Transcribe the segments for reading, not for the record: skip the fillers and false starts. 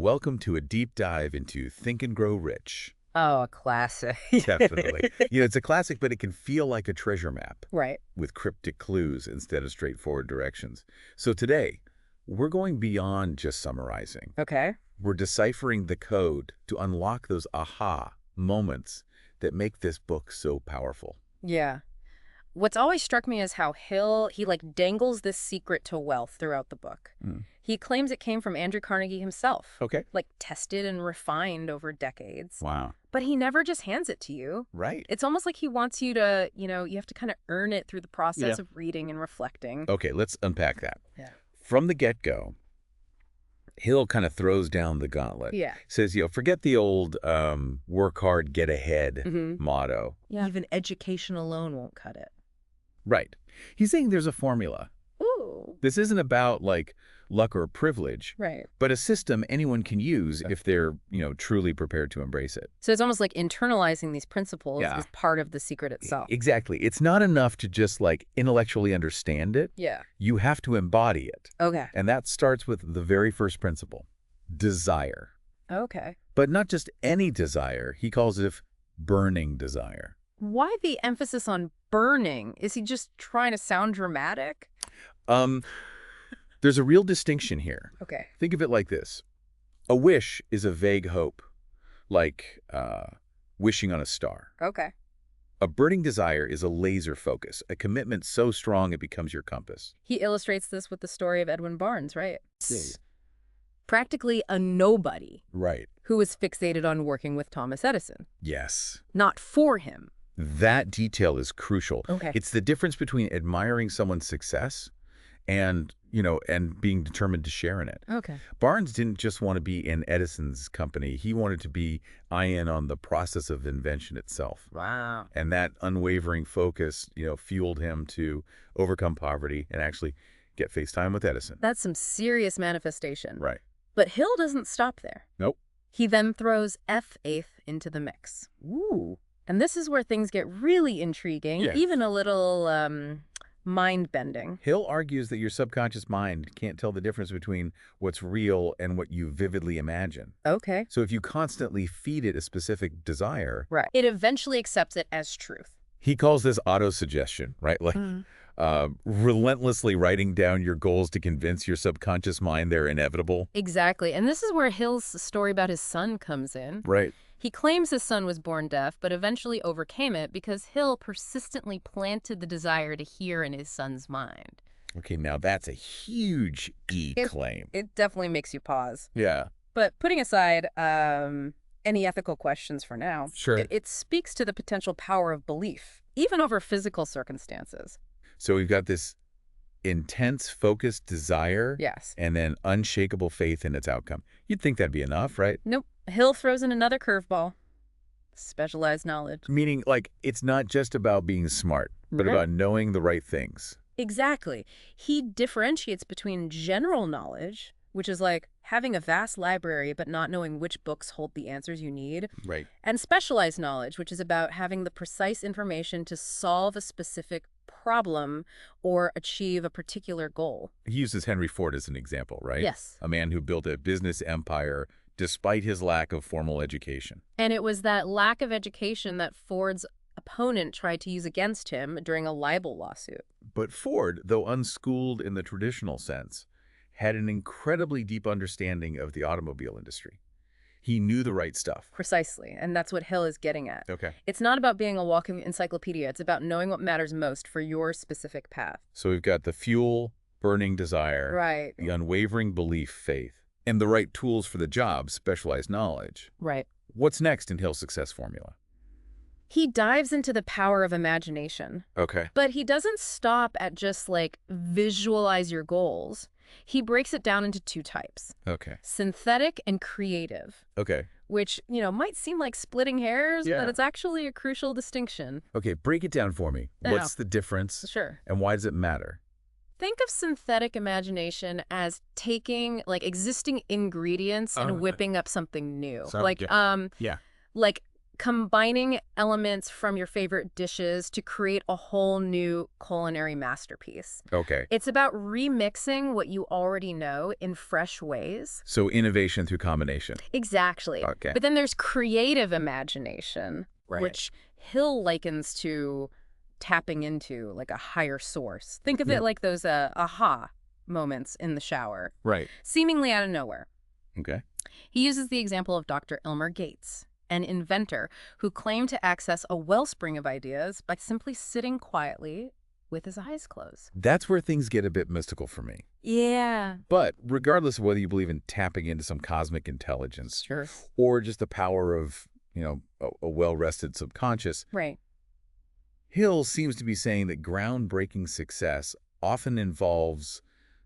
welcome to a deep dive into Think and Grow Rich. Oh, a classic. Definitely. It's a classic, but it can feel like a treasure map Right. with cryptic clues instead of straightforward directions. So today, we're going beyond just summarizing. Okay. We're deciphering the code to unlock those aha moments that make this book so powerful. Yeah. What's always struck me is how he dangles this secret to wealth throughout the book. Mm. He claims it came from Andrew Carnegie himself. Okay. Tested and refined over decades. Wow. But he never just hands it to you. Right. It's almost like he wants you to, you have to kind of earn it through the process of reading and reflecting. Okay, let's unpack that. Yeah. From the get-go, Hill kind of throws down the gauntlet. Yeah. Says, forget the old work hard, get ahead motto. Yeah. Even education alone won't cut it. Right. He's saying there's a formula. Ooh. This isn't about, luck or privilege, Right. but a system anyone can use if they're, truly prepared to embrace it. So it's almost like internalizing these principles is part of the secret itself. Exactly. It's not enough to just, intellectually understand it. Yeah. You have to embody it. Okay. And that starts with the very first principle, desire. Okay. But not just any desire. He calls it burning desire. Why the emphasis on burning? Is he just trying to sound dramatic? There's a real distinction here. Okay. Think of it like this. A wish is a vague hope, like wishing on a star. Okay. A burning desire is a laser focus, a commitment so strong it becomes your compass. He illustrates this with the story of Edwin Barnes, right? Yeah. Practically a nobody Right. who was fixated on working with Thomas Edison. Yes. Not for him. That detail is crucial. Okay. It's the difference between admiring someone's success and, and being determined to share in it. Okay. Barnes didn't just want to be in Edison's company. He wanted to be in on the process of invention itself. Wow. And that unwavering focus, fueled him to overcome poverty and actually get face time with Edison. That's some serious manifestation. Right. But Hill doesn't stop there. Nope. He then throws F8 into the mix. Ooh. And this is where things get really intriguing, even a little mind-bending. Hill argues that your subconscious mind can't tell the difference between what's real and what you vividly imagine. Okay. So if you constantly feed it a specific desire, Right. It eventually accepts it as truth. he calls this auto-suggestion, right? Relentlessly writing down your goals to convince your subconscious mind they're inevitable. Exactly. And this is where Hill's story about his son comes in. Right. He claims his son was born deaf, but eventually overcame it because Hill persistently planted the desire to hear in his son's mind. Okay, now that's a huge claim. It definitely makes you pause. Yeah. But putting aside any ethical questions for now, Sure. it speaks to the potential power of belief, even over physical circumstances. So we've got this intense, focused desire. Yes. And then unshakable faith in its outcome. You'd think that'd be enough, right? Nope. Hill throws in another curveball. Specialized knowledge. Meaning, it's not just about being smart, but Right. about knowing the right things. Exactly. He differentiates between general knowledge, which is like having a vast library but not knowing which books hold the answers you need, Right. and specialized knowledge, which is about having the precise information to solve a specific problem or achieve a particular goal. He uses Henry Ford as an example, right? Yes. A man who built a business empire despite his lack of formal education. And it was that lack of education that Ford's opponent tried to use against him during a libel lawsuit. But Ford, though unschooled in the traditional sense, had an incredibly deep understanding of the automobile industry. He knew the right stuff. Precisely. And that's what Hill is getting at. Okay. It's not about being a walking encyclopedia. It's about knowing what matters most for your specific path. So we've got the fuel, burning desire, Right. the unwavering belief, faith, and the right tools for the job, specialized knowledge. Right. What's next in Hill's success formula? He dives into the power of imagination, Okay. but he doesn't stop at just visualize your goals. He breaks it down into two types, Okay. synthetic and creative, Okay. which, might seem like splitting hairs, Yeah. but it's actually a crucial distinction. Okay, break it down for me. I What's the difference Sure. and why does it matter? Think of synthetic imagination as taking existing ingredients and whipping up something new. Yeah. Like combining elements from your favorite dishes to create a whole new culinary masterpiece. Okay. It's about remixing what you already know in fresh ways. So innovation through combination. Exactly. Okay. But then there's creative imagination, Right. which Hill likens to tapping into like a higher source. Think of Yeah. it like those aha moments in the shower, Right. seemingly out of nowhere. Okay. He uses the example of Dr. Elmer Gates, an inventor who claimed to access a wellspring of ideas by simply sitting quietly with his eyes closed. That's where things get a bit mystical for me. Yeah. But regardless of whether you believe in tapping into some cosmic intelligence Sure. or just the power of, a well-rested subconscious, Right. Hill seems to be saying that groundbreaking success often involves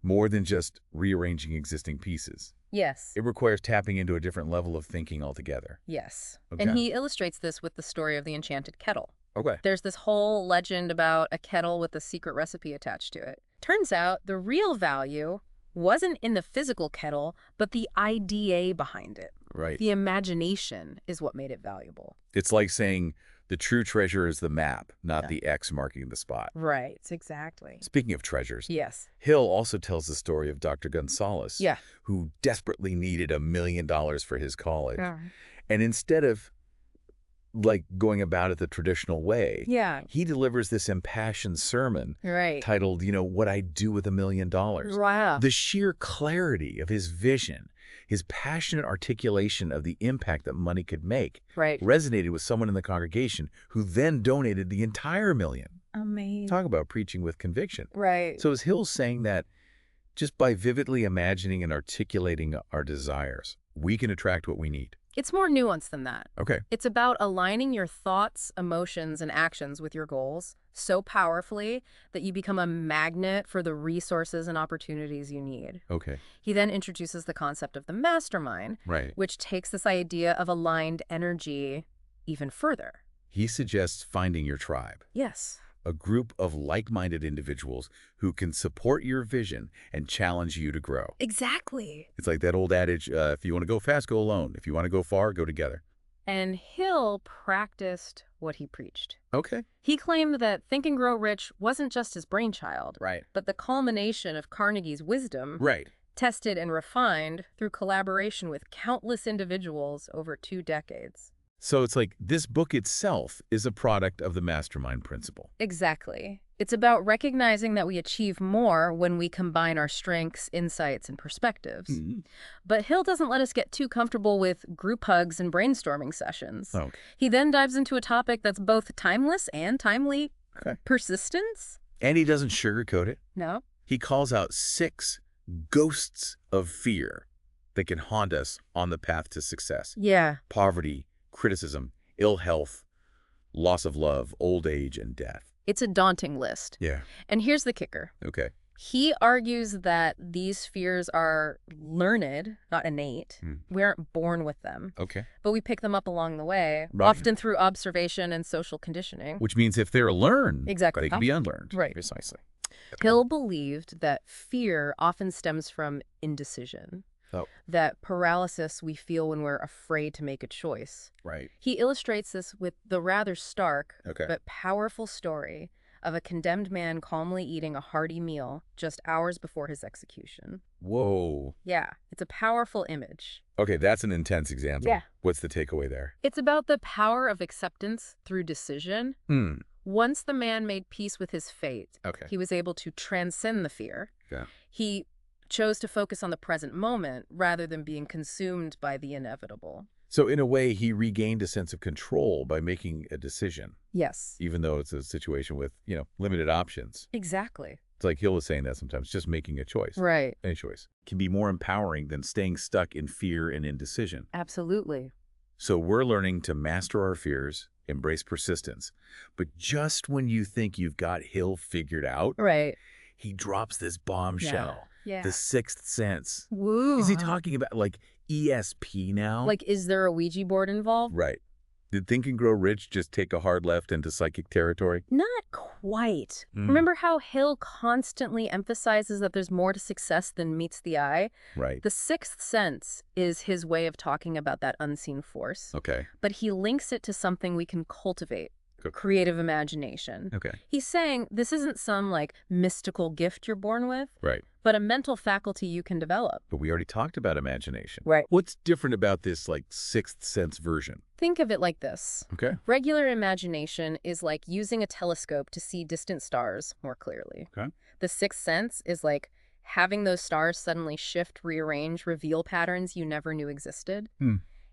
more than just rearranging existing pieces. Yes. It requires tapping into a different level of thinking altogether. Yes. Okay. And he illustrates this with the story of the enchanted kettle. Okay. There's this whole legend about a kettle with a secret recipe attached to it. Turns out the real value wasn't in the physical kettle, but the idea behind it. Right. The imagination is what made it valuable. It's like saying the true treasure is the map, not Yeah. the X marking the spot. Right, exactly. Speaking of treasures, Yes. Hill also tells the story of Dr. Gonzalez, Yeah. who desperately needed $1 million for his college. Yeah. And instead of going about it the traditional way, Yeah. he delivers this impassioned sermon Right. titled, What I Do with $1 Million. Wow. The sheer clarity of his vision, his passionate articulation of the impact that money could make, Right. resonated with someone in the congregation who then donated the entire $1 million. Amazing. Talk about preaching with conviction. Right. So is Hill saying that just by vividly imagining and articulating our desires, we can attract what we need? It's more nuanced than that. Okay. It's about aligning your thoughts, emotions, and actions with your goals so powerfully that you become a magnet for the resources and opportunities you need. Okay. He then introduces the concept of the mastermind, Right. which takes this idea of aligned energy even further. He suggests finding your tribe, Yes. a group of like-minded individuals who can support your vision and challenge you to grow. Exactly. It's like that old adage, if you want to go fast, go alone. If you want to go far, go together. And Hill practiced what he preached. Okay. He claimed that Think and Grow Rich wasn't just his brainchild, Right. but the culmination of Carnegie's wisdom, Right. tested and refined through collaboration with countless individuals over 2 decades. So it's like this book itself is a product of the mastermind principle. Exactly. It's about recognizing that we achieve more when we combine our strengths, insights, and perspectives. Mhm. But Hill doesn't let us get too comfortable with group hugs and brainstorming sessions. Okay. He then dives into a topic that's both timeless and timely. Okay. Persistence? And he doesn't sugarcoat it. No. He calls out 6 ghosts of fear that can haunt us on the path to success. Yeah. Poverty, criticism, ill health, loss of love, old age, and death. It's a daunting list. Yeah. And here's the kicker. Okay. He argues that these fears are learned, not innate. We aren't born with them, Okay. but we pick them up along the way, Right. often through observation and social conditioning. Which means if they're learned, Exactly. they can be unlearned. Right. Precisely. Hill believed that fear often stems from indecision, Oh. that paralysis we feel when we're afraid to make a choice. Right. He illustrates this with the rather stark Okay. but powerful story of a condemned man calmly eating a hearty meal just hours before his execution. Whoa. Yeah, it's a powerful image. Okay, that's an intense example. Yeah. What's the takeaway there? It's about the power of acceptance through decision. Once the man made peace with his fate, Okay. he was able to transcend the fear. Yeah. He chose to focus on the present moment rather than being consumed by the inevitable. So in a way, he regained a sense of control by making a decision, Yes. even though it's a situation with, limited options. Exactly. It's like Hill is saying that sometimes, just making a choice. Right. Any choice can be more empowering than staying stuck in fear and indecision. Absolutely. So we're learning to master our fears, embrace persistence. But just when you think you've got Hill figured out, Right. he drops this bombshell, Yeah. the sixth sense. Woo. Is he talking about like ESP now? Like, is there a Ouija board involved? Right. Did Think and Grow Rich just take a hard left into psychic territory? Not quite. Mm. Remember how Hill constantly emphasizes that there's more to success than meets the eye? Right. The sixth sense is his way of talking about that unseen force, Okay. but he links it to something we can cultivate. Good. Creative imagination. Okay. He's saying this isn't some mystical gift you're born with, Right. but a mental faculty you can develop. But we already talked about imagination. Right. What's different about this sixth sense version? Think of it like this. Okay. Regular imagination is like using a telescope to see distant stars more clearly. Okay. The sixth sense is like having those stars suddenly shift, rearrange, reveal patterns you never knew existed.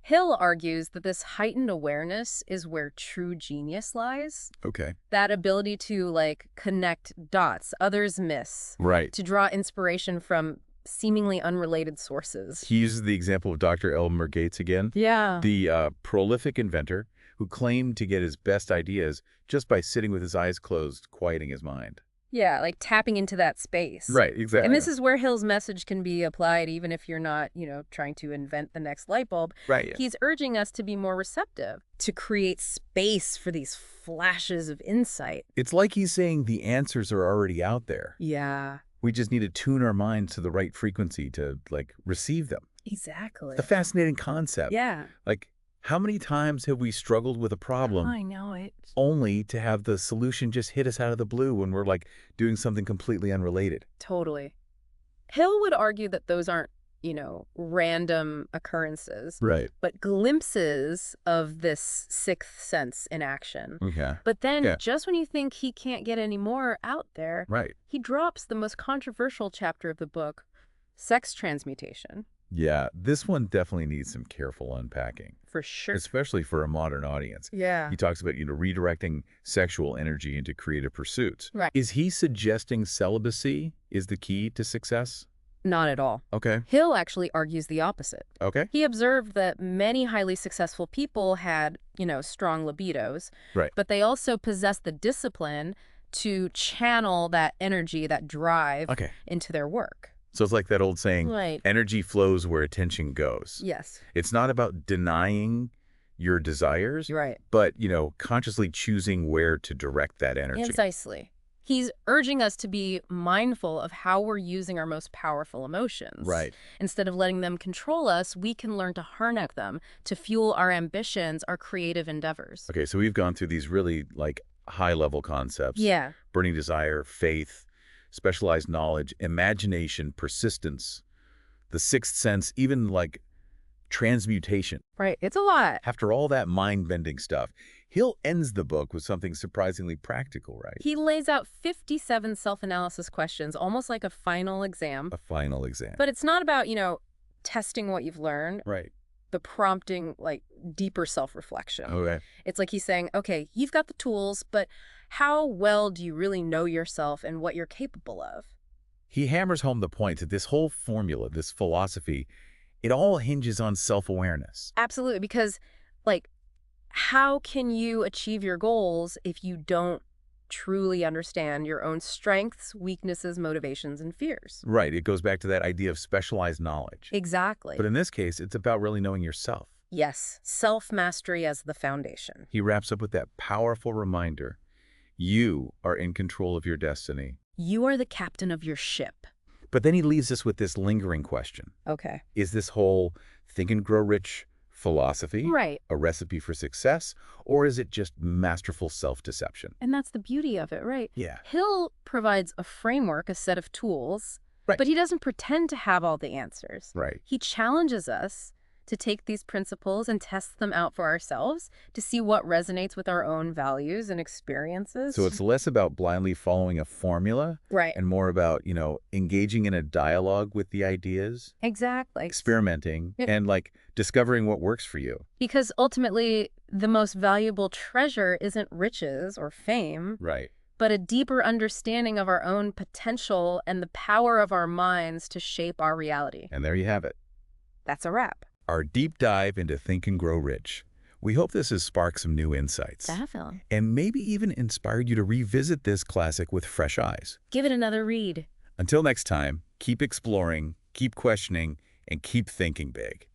Hill argues that this heightened awareness is where true genius lies. Okay. That ability to connect dots others miss. Right. To draw inspiration from seemingly unrelated sources. He uses the example of Dr. Elmer Gates again. Yeah. The prolific inventor who claimed to get his best ideas just by sitting with his eyes closed, quieting his mind. Yeah, like tapping into that space. Right, exactly. And this is where Hill's message can be applied even if you're not, trying to invent the next light bulb. Right. Yeah. He's urging us to be more receptive, to create space for these flashes of insight. It's like he's saying the answers are already out there. Yeah. We just need to tune our minds to the right frequency to, receive them. Exactly. It's a fascinating concept. Yeah. How many times have we struggled with a problem I know it. only to have the solution just hit us out of the blue when we're, doing something completely unrelated? Totally. Hill would argue that those aren't, random occurrences, Right. but glimpses of this sixth sense in action. Okay. But then, Yeah. just when you think he can't get any more out there, Right. he drops the most controversial chapter of the book, sex transmutation. Yeah, this one definitely needs some careful unpacking, For sure. especially for a modern audience. Yeah. He talks about, redirecting sexual energy into creative pursuits. Right. Is he suggesting celibacy is the key to success? Not at all. Okay. Hill actually argues the opposite. Okay. He observed that many highly successful people had, strong libidos, Right. but they also possessed the discipline to channel that energy, that drive, Okay. into their work. So it's like that old saying, Right. energy flows where attention goes. Yes. It's not about denying your desires, You're right. but, consciously choosing where to direct that energy. Precisely. He's urging us to be mindful of how we're using our most powerful emotions. Right. Instead of letting them control us, we can learn to harness them to fuel our ambitions, our creative endeavors. Okay, so we've gone through these really, high-level concepts. Yeah. Burning desire, faith, specialized knowledge, imagination, persistence, the sixth sense, even, transmutation. Right. It's a lot. After all that mind-bending stuff, Hill ends the book with something surprisingly practical, right? He lays out 57 self-analysis questions, almost like a final exam. A final exam. But it's not about, testing what you've learned, Right. the prompting, deeper self-reflection. Okay. It's like he's saying, okay, you've got the tools, but how well do you really know yourself and what you're capable of? He hammers home the point that this whole formula, this philosophy, it all hinges on self-awareness. Absolutely, because, how can you achieve your goals if you don't truly understand your own strengths, weaknesses, motivations, and fears? Right. It goes back to that idea of specialized knowledge. Exactly. But in this case, it's about really knowing yourself. Yes, self-mastery as the foundation. He wraps up with that powerful reminder. You are in control of your destiny. You are the captain of your ship. But then he leaves us with this lingering question. Okay. Is this whole Think and Grow Rich philosophy Right. a recipe for success, or is it just masterful self-deception? And that's the beauty of it, right? Yeah. Hill provides a framework, a set of tools, Right. but he doesn't pretend to have all the answers. Right. He challenges us to take these principles and test them out for ourselves to see what resonates with our own values and experiences. So it's less about blindly following a formula right. and more about, engaging in a dialogue with the ideas, Exactly. experimenting, Yeah. and discovering what works for you. Because ultimately, the most valuable treasure isn't riches or fame, Right. but a deeper understanding of our own potential and the power of our minds to shape our reality. And there you have it. That's a wrap. Our deep dive into Think and Grow Rich. We hope this has sparked some new insights. Definitely. And maybe even inspired you to revisit this classic with fresh eyes. Give it another read. Until next time, keep exploring, keep questioning, and keep thinking big.